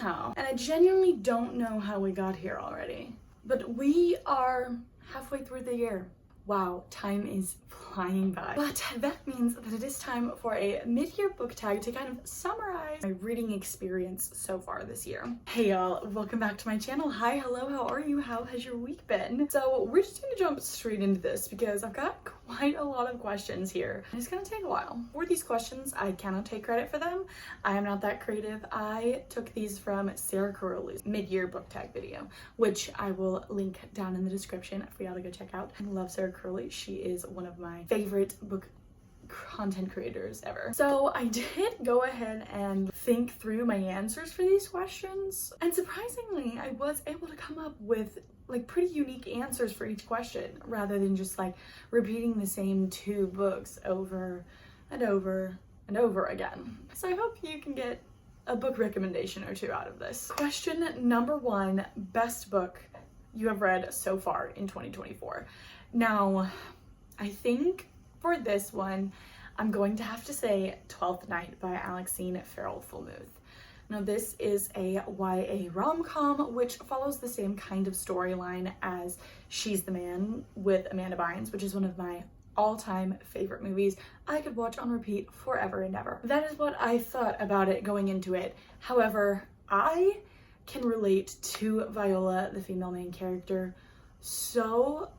somehow. And I genuinely don't know how we got here already. But we are halfway through the year. Wow, time is flying by. But that means that it is time for a mid-year book tag to kind of summarize my reading experience so far this year. Hey y'all, welcome back to my channel. Hi, hello, how are you? How has your week been? So we're just gonna jump straight into this because I've got quite a lot of questions here. And it's gonna take a while. For these questions, I cannot take credit for them. I am not that creative. I took these from Sarah Caroli's mid-year book tag video, which I will link down in the description for y'all to go check out. I love Sarah Caroli. She is one of my favorite book content creators ever. So I did go ahead and think through my answers for these questions, and surprisingly I was able to come up with like pretty unique answers for each question rather than just like repeating the same two books over and over and over again. So I hope you can get a book recommendation or two out of this. Question number one, best book you have read so far in 2024. Now, I think for this one, I'm going to have to say 12th Night by Alexine Farrell-Fulmuth. Now, this is a YA rom-com which follows the same kind of storyline as She's the Man with Amanda Bynes, which is one of my all-time favorite movies. I could watch on repeat forever and ever. That is what I thought about it going into it. However, I can relate to Viola, the female main character, so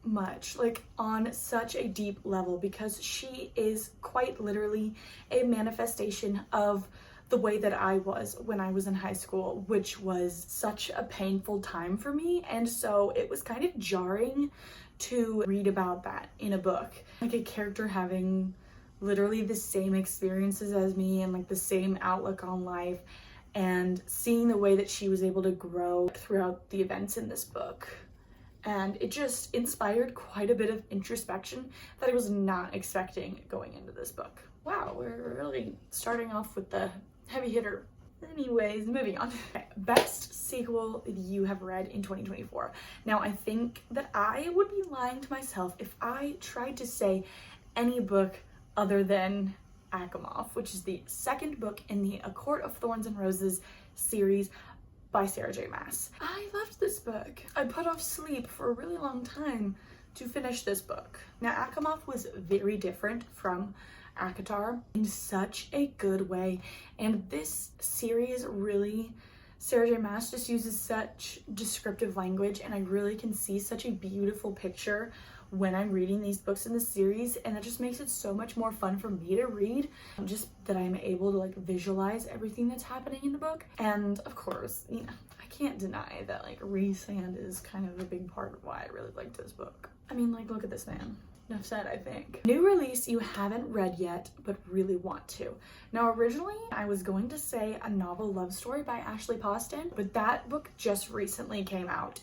much, like on such a deep level, because she is quite literally a manifestation of the way that I was when I was in high school, which was such a painful time for me. And so it was kind of jarring to read about that in a book, like a character having literally the same experiences as me and like the same outlook on life, and seeing the way that she was able to grow throughout the events in this book. And it just inspired quite a bit of introspection that I was not expecting going into this book. Wow, we're really starting off with the heavy hitter. Anyways, moving on. Best sequel you have read in 2024. Now, I think that I would be lying to myself if I tried to say any book other than Asimov, which is the second book in the A Court of Thorns and Roses series by Sarah J. Maas. I loved this book. I put off sleep for a really long time to finish this book. Now, Asimov was very different from ACOTAR in such a good way, and this series really, Sarah J. Maas just uses such descriptive language, and I really can see such a beautiful picture when I'm reading these books in the series, and that just makes it so much more fun for me to read, just that I'm able to like visualize everything that's happening in the book. And of course, you know, I can't deny that like Rhysand is kind of a big part of why I really liked this book. I mean, like, look at this man. Enough said, I think. New release you haven't read yet, but really want to. Now, originally, I was going to say A Novel Love Story by Ashley Poston, but that book just recently came out.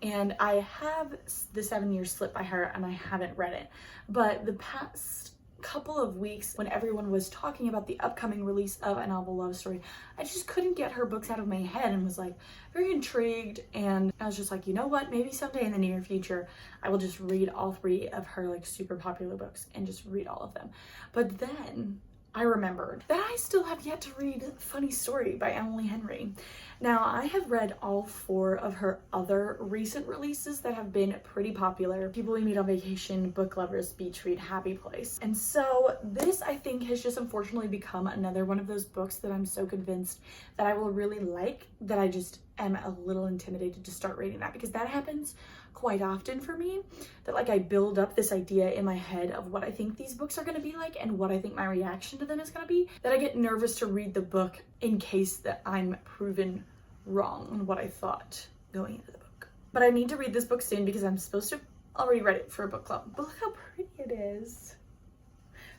And I have The 7 Years Slip by her, and I haven't read it. But the past couple of weeks, when everyone was talking about the upcoming release of A Novel Love Story, I just couldn't get her books out of my head and was like very intrigued. And I was just like, you know what, maybe someday in the near future I will just read all three of her like super popular books and just read all of them. But then I remembered that I still have yet to read Funny Story by Emily Henry. Now, I have read all four of her other recent releases that have been pretty popular: People We Meet on Vacation, Book Lovers, Beach Read, Happy Place. And so this, I think, has just unfortunately become another one of those books that I'm so convinced that I will really like, that I just am a little intimidated to start reading that, because that happens quite often for me, that like I build up this idea in my head of what I think these books are going to be like and what I think my reaction to them is going to be, that I get nervous to read the book in case that I'm proven wrong on what I thought going into the book. But I need to read this book soon because I'm supposed to already read it for a book club. But look how pretty it is.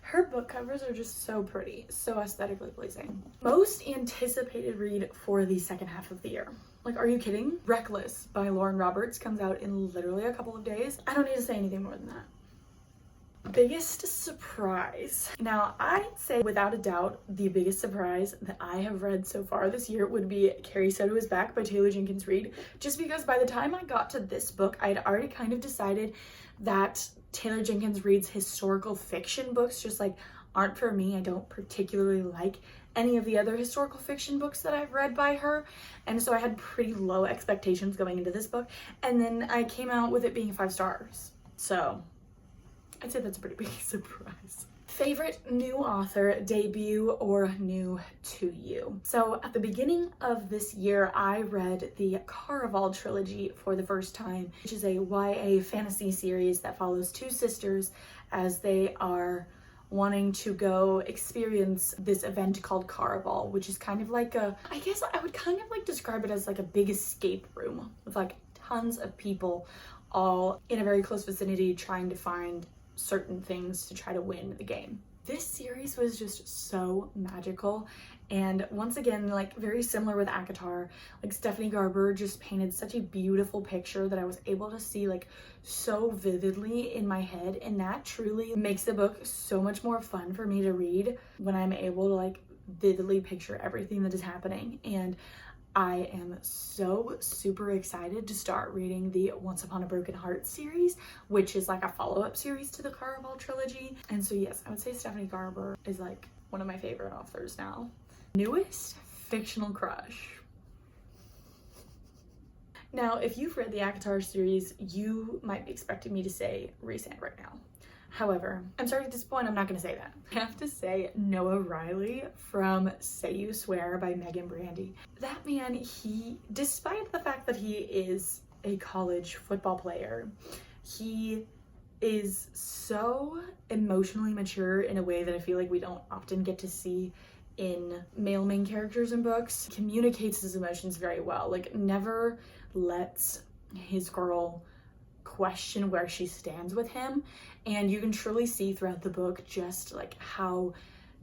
Her book covers are just so pretty, so aesthetically pleasing. Most anticipated read for the second half of the year. Like, are you kidding? Reckless by Lauren Roberts comes out in literally a couple of days. I don't need to say anything more than that. Biggest surprise. Now, I'd say without a doubt, the biggest surprise that I have read so far this year would be Carrie Soto Is Back by Taylor Jenkins Reid. Just because by the time I got to this book, I had already kind of decided that Taylor Jenkins Reid's historical fiction books just like aren't for me. I don't particularly like any of the other historical fiction books that I've read by her, and so I had pretty low expectations going into this book, and then I came out with it being 5 stars. So I'd say that's a pretty big surprise. Favorite new author, debut, or new to you? So at the beginning of this year, I read the Caraval trilogy for the first time, which is a YA fantasy series that follows 2 sisters as they are wanting to go experience this event called Caraval, which is kind of like I guess I would kind of like describe it as like a big escape room with like tons of people all in a very close vicinity trying to find certain things to try to win the game. This series was just so magical, and once again, like very similar with ACOTAR, like Stephanie Garber just painted such a beautiful picture that I was able to see like so vividly in my head, and that truly makes the book so much more fun for me to read when I'm able to like vividly picture everything that is happening. And I am so super excited to start reading the Once Upon a Broken Heart series, which is like a follow-up series to the Caraval trilogy. And so yes, I would say Stephanie Garber is like one of my favorite authors now. Newest fictional crush. Now, if you've read the ACOTAR series, you might be expecting me to say Rhysand right now. However, I'm sorry to disappoint, I'm not going to say that. I have to say Noah Riley from Say You Swear by Megan Brandy. That man, he, despite the fact that he is a college football player, he is so emotionally mature in a way that I feel like we don't often get to see in male main characters in books. He communicates his emotions very well, like never lets his girl question where she stands with him, and you can truly see throughout the book just like how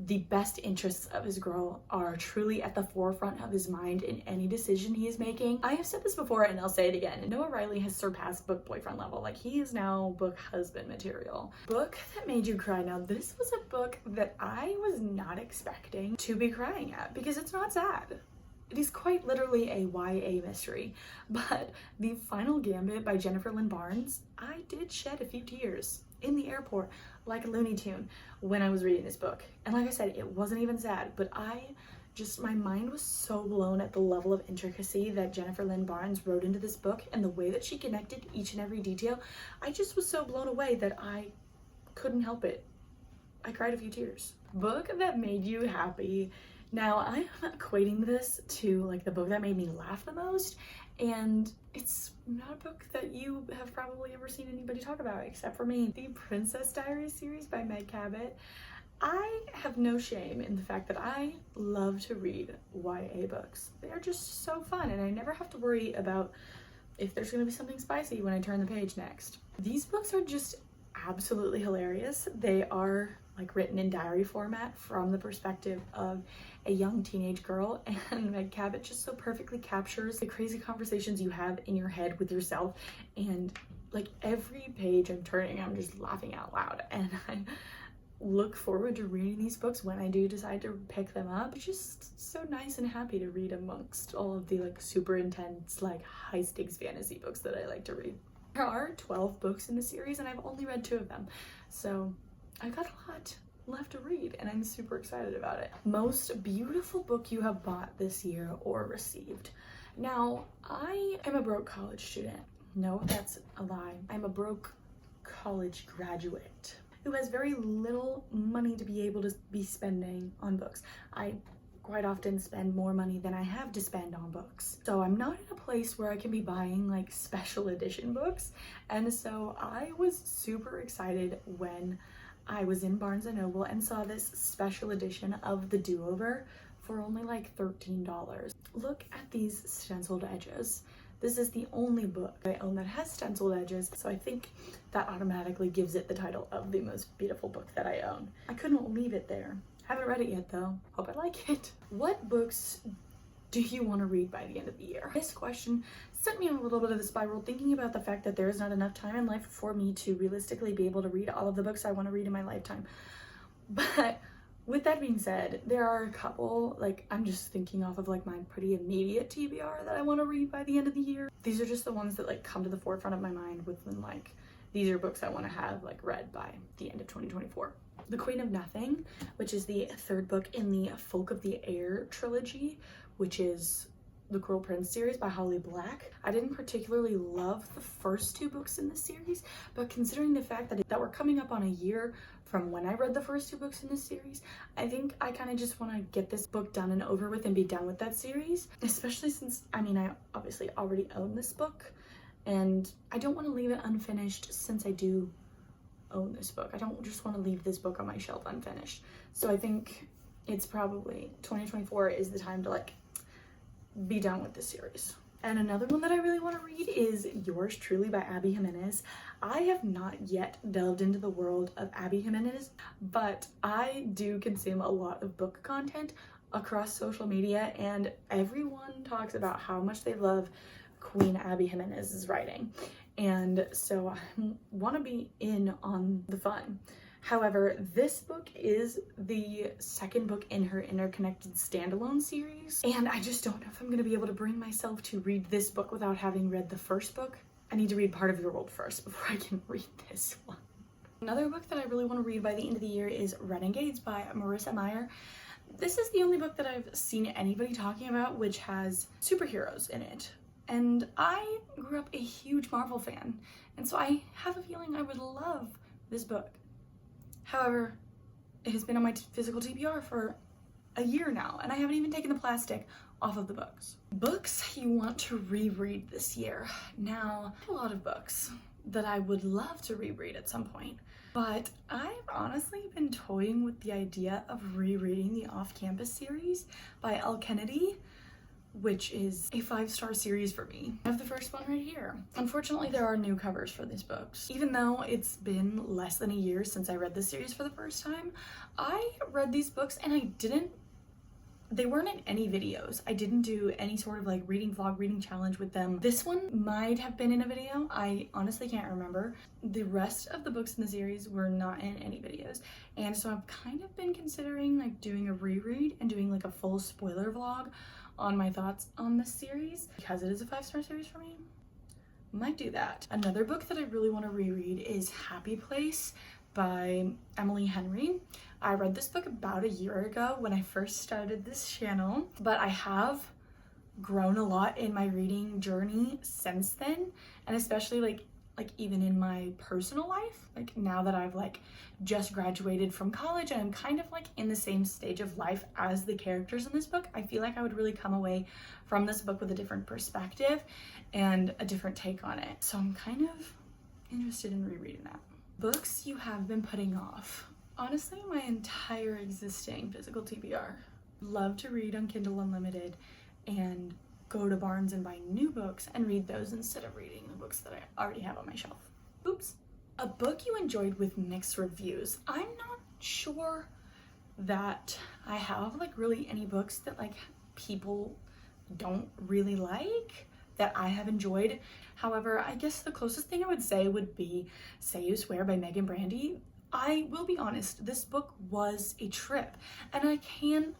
the best interests of his girl are truly at the forefront of his mind in any decision he is making. I have said this before and I'll say it again, Noah Riley has surpassed book boyfriend level. Like, he is now book husband material. Book that made you cry. Now this was a book that I was not expecting to be crying at, because it's not sad. It is quite literally a YA mystery, but The Final Gambit by Jennifer Lynn Barnes, I did shed a few tears in the airport like a Looney Tune when I was reading this book. And like I said, it wasn't even sad, but my mind was so blown at the level of intricacy that Jennifer Lynn Barnes wrote into this book and the way that she connected each and every detail. I just was so blown away that I couldn't help it. I cried a few tears. Book that made you happy. Now, I'm equating this to like the book that made me laugh the most, and it's not a book that you have probably ever seen anybody talk about except for me. The Princess Diaries series by Meg Cabot. I have no shame in the fact that I love to read YA books. They are just so fun, and I never have to worry about if there's going to be something spicy when I turn the page next. These books are just absolutely hilarious. They are like written in diary format from the perspective of a young teenage girl, and Meg Cabot just so perfectly captures the crazy conversations you have in your head with yourself, and like every page I'm turning, I'm just laughing out loud, and I look forward to reading these books when I do decide to pick them up. It's just so nice and happy to read amongst all of the like super intense, like high stakes fantasy books that I like to read. There are 12 books in the series and I've only read 2 of them, so I've got a lot left to read and I'm super excited about it. Most beautiful book you have bought this year or received. Now, I am a broke college student. No, that's a lie. I'm a broke college graduate who has very little money to be able to be spending on books. I quite often spend more money than I have to spend on books. So I'm not in a place where I can be buying like special edition books. And so I was super excited when I was in Barnes & Noble and saw this special edition of The Do-Over for only like $13. Look at these stenciled edges. This is the only book I own that has stenciled edges, so I think that automatically gives it the title of the most beautiful book that I own. I couldn't leave it there. Haven't read it yet though. Hope I like it. What books do you want to read by the end of the year? This question sent me on a little bit of a spiral, thinking about the fact that there is not enough time in life for me to realistically be able to read all of the books I want to read in my lifetime. But with that being said, there are a couple, like I'm just thinking off of like my pretty immediate TBR that I want to read by the end of the year. These are just the ones that like come to the forefront of my mind within like these are books I want to have like read by the end of 2024. The Queen of Nothing, which is the third book in the Folk of the Air trilogy, which is the Cruel Prince series by Holly Black. I didn't particularly love the first two books in this series, but considering the fact that we're coming up on a year from when I read the first two books in this series, I think I kind of just want to get this book done and over with and be done with that series, especially since, I mean, I obviously already own this book and I don't want to leave it unfinished since I do own this book. I don't just want to leave this book on my shelf unfinished. So I think it's probably 2024 is the time to like be done with this series. And another one that I really want to read is Yours Truly by Abby Jimenez. I have not yet delved into the world of Abby Jimenez, but I do consume a lot of book content across social media, and everyone talks about how much they love Queen Abby Jimenez's writing. And so I want to be in on the fun. However, this book is the second book in her Interconnected Standalone series, and I just don't know if I'm going to be able to bring myself to read this book without having read the first book. I need to read Part of Your World first before I can read this one. Another book that I really want to read by the end of the year is Renegades by Marissa Meyer. This is the only book that I've seen anybody talking about which has superheroes in it. And I grew up a huge Marvel fan, and so I have a feeling I would love this book. However, it has been on my physical TBR for a year now, and I haven't even taken the plastic off of the books. Books you want to reread this year. Now, a lot of books that I would love to reread at some point, but I've honestly been toying with the idea of rereading the Off-Campus series by Elle Kennedy, which is a 5-star series for me. I have the first one right here. Unfortunately, there are new covers for these books. Even though it's been less than a year since I read this series for the first time, I read these books and they weren't in any videos. I didn't do any sort of like reading vlog, reading challenge with them. This one might have been in a video. I honestly can't remember. The rest of the books in the series were not in any videos. And so I've kind of been considering like doing a reread and doing like a full spoiler vlog on my thoughts on this series. Because it is a 5-star series for me, might do that. Another book that I really want to reread is Happy Place by Emily Henry. I read this book about a year ago when I first started this channel, but I have grown a lot in my reading journey since then, and especially like even in my personal life, like now that I've like just graduated from college and I'm kind of like in the same stage of life as the characters in this book, I feel like I would really come away from this book with a different perspective and a different take on it. So I'm kind of interested in rereading that. Books you have been putting off. Honestly, my entire existing physical TBR. Love to read on Kindle Unlimited and go to Barnes and buy new books and read those instead of reading the books that I already have on my shelf. Oops. A book you enjoyed with mixed reviews. I'm not sure that I have like really any books that like people don't really like that I have enjoyed. However, I guess the closest thing I would say would be Say You Swear by Megan Brandy. I will be honest, this book was a trip, and I can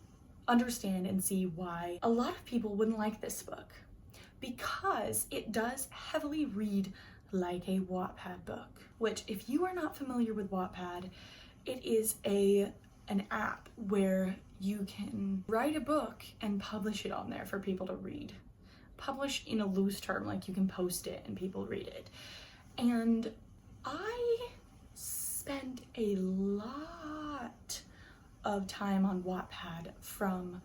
understand and see why a lot of people wouldn't like this book, because it does heavily read like a Wattpad book, which if you are not familiar with Wattpad, it is an app where you can write a book and publish it on there for people to read. Publish in a loose term, like you can post it and people read it. And I spent a lot of time on Wattpad from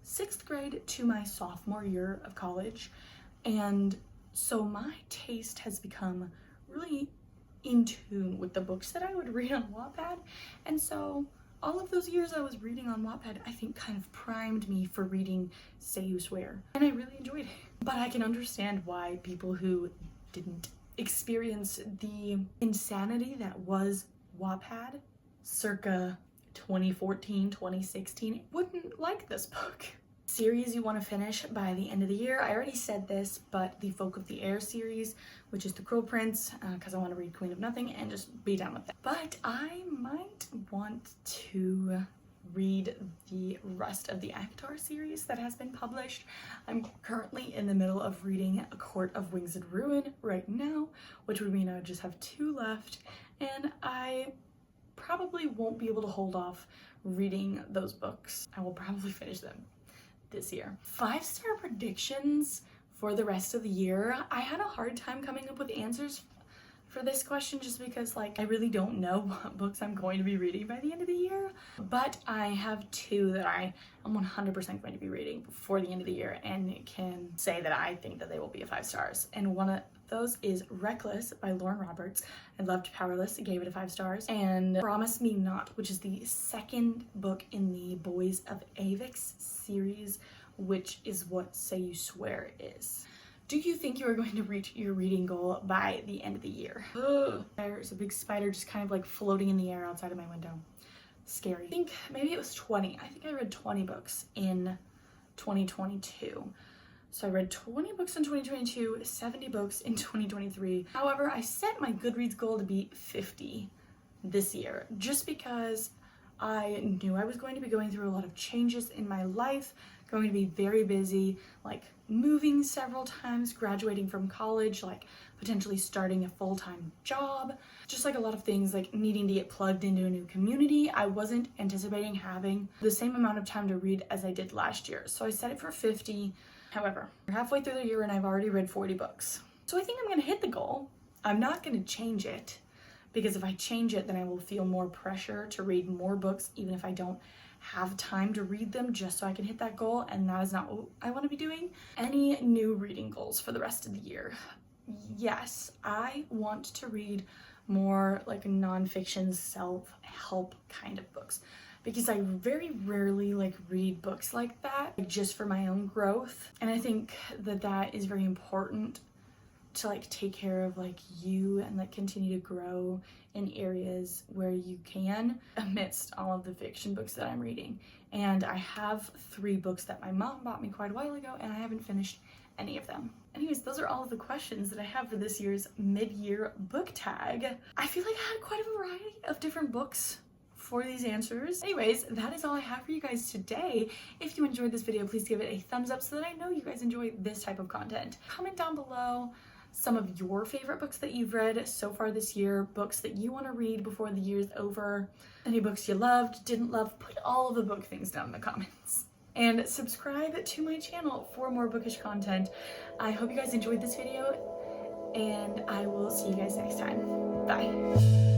6th grade to my sophomore year of college, and so my taste has become really in tune with the books that I would read on Wattpad. And so all of those years I was reading on Wattpad, I think kind of primed me for reading Say You Swear, and I really enjoyed it. But I can understand why people who didn't experience the insanity that was Wattpad circa 2014, 2016 wouldn't like this book. Series you want to finish by the end of the year. I already said this, but the Folk of the Air series, which is The Cruel Prince, because I want to read Queen of Nothing and just be done with it. But I might want to read the rest of the Avatar series that has been published. I'm currently in the middle of reading A Court of Wings and Ruin right now, which would mean I would just have 2 left, and I probably won't be able to hold off reading those books. I will probably finish them this year. 5-star predictions for the rest of the year. I had a hard time coming up with answers for this question just because like I really don't know what books I'm going to be reading by the end of the year, but I have 2 that I am 100% going to be reading before the end of the year and can say that I think that they will be a 5 stars. And one of those is Reckless by Lauren Roberts. I loved Powerless, gave it a 5 stars, and Promise Me Not, which is the 2nd book in the Boys of Avix series, which is what Say You Swear is. Do you think you are going to reach your reading goal by the end of the year? Ugh. There's a big spider just kind of like floating in the air outside of my window. Scary. I think maybe it was 20. I think I read 20 books in 2022. So I read 20 books in 2022, 70 books in 2023. However, I set my Goodreads goal to be 50 this year just because I knew I was going to be going through a lot of changes in my life, going to be very busy, like moving several times, graduating from college, like potentially starting a full-time job, just like a lot of things, like needing to get plugged into a new community. I wasn't anticipating having the same amount of time to read as I did last year. So I set it for 50. However, we're halfway through the year and I've already read 40 books. So I think I'm gonna hit the goal. I'm not gonna change it, because if I change it, then I will feel more pressure to read more books, even if I don't have time to read them, just so I can hit that goal, and that is not what I want to be doing. Any new reading goals for the rest of the year? Yes, I want to read more like nonfiction self-help kind of books, because I very rarely like read books like that just for my own growth, and I think that that is very important to like take care of like you and like continue to grow in areas where you can amidst all of the fiction books that I'm reading. And I have 3 books that my mom bought me quite a while ago and I haven't finished any of them. Anyways, those are all of the questions that I have for this year's mid-year book tag. I feel like I had quite a variety of different books for these answers. Anyways, that is all I have for you guys today. If you enjoyed this video, please give it a thumbs up so that I know you guys enjoy this type of content. Comment down below some of your favorite books that you've read so far this year, books that you want to read before the year's over, any books you loved, didn't love, put all of the book things down in the comments. And subscribe to my channel for more bookish content. I hope you guys enjoyed this video, and I will see you guys next time. Bye.